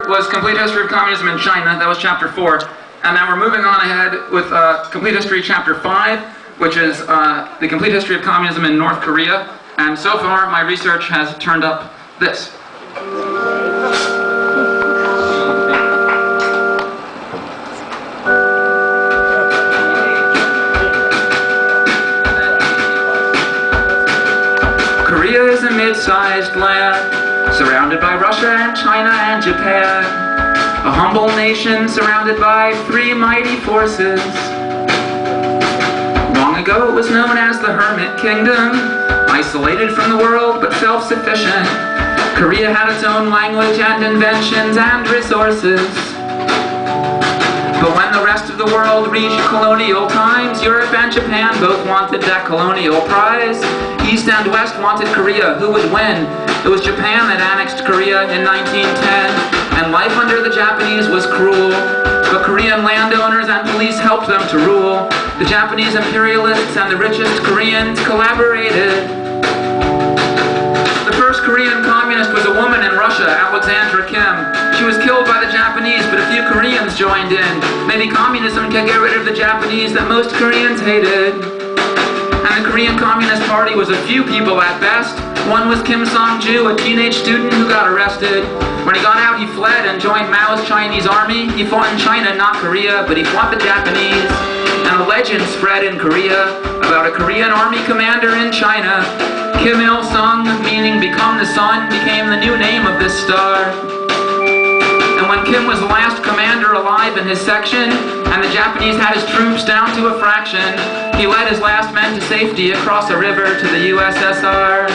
was Complete History of Communism in China. That was Chapter 4. And now we're moving on ahead with Complete History Chapter 5, which is the Complete History of Communism in North Korea. And so far, my research has turned up this. Korea is a mid-sized land, surrounded by Russia and China and Japan. A humble nation surrounded by three mighty forces. Long ago it was known as the Hermit Kingdom, isolated from the world but self-sufficient. Korea had its own language and inventions and resources. But when the rest of the world reached colonial times, Europe and Japan both wanted that colonial prize. East and West wanted Korea. Who would win? It was Japan that annexed Korea in 1910, and life under the Japanese was cruel. But Korean landowners and police helped them to rule. The Japanese imperialists and the richest Koreans collaborated. The first Korean communist was a woman in Russia, Alexandra Kim. She was killed by the Japanese, but a few Koreans joined in. Maybe communism could get rid of the Japanese that most Koreans hated. And the Korean Communist Party was a few people at best. One was Kim Song-ju, a teenage student who got arrested. When he got out, he fled and joined Mao's Chinese army. He fought in China, not Korea, but he fought the Japanese. And a legend spread in Korea about a Korean army commander in China. Kim Il-sung, meaning become the sun, became the new name of this star. And when Kim was the last commander alive in his section, and the Japanese had his troops down to a fraction, he led his last men to safety across a river to the USSR.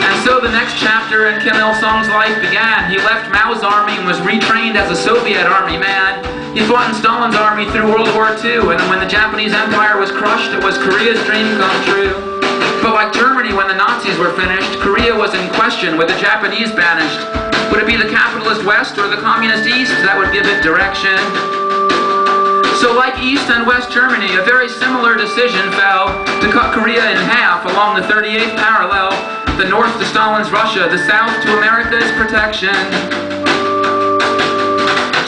And so the next chapter in Kim Il-sung's life began. He left Mao's army and was retrained as a Soviet army man. He fought in Stalin's army through World War II, and when the Japanese Empire was crushed, it was Korea's dream come true. But like Germany when the Nazis were finished, Korea was in question with the Japanese banished. Would it be the capitalist West or the communist East that would give it direction? So like East and West Germany, a very similar decision fell to cut Korea in half along the 38th parallel, the north to Stalin's Russia, the south to America's protection.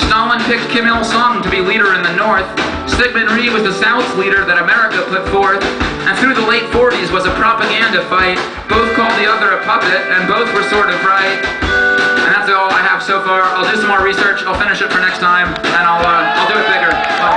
Stalin picked Kim Il-sung to be leader in the north. Sigmund Rhee was the South's leader that America put forth. And through the late 40s was a propaganda fight. Both called the other a puppet, and both were sort of right. And that's all I have so far. I'll do some more research. I'll finish it for next time, and I'll do it bigger. Well,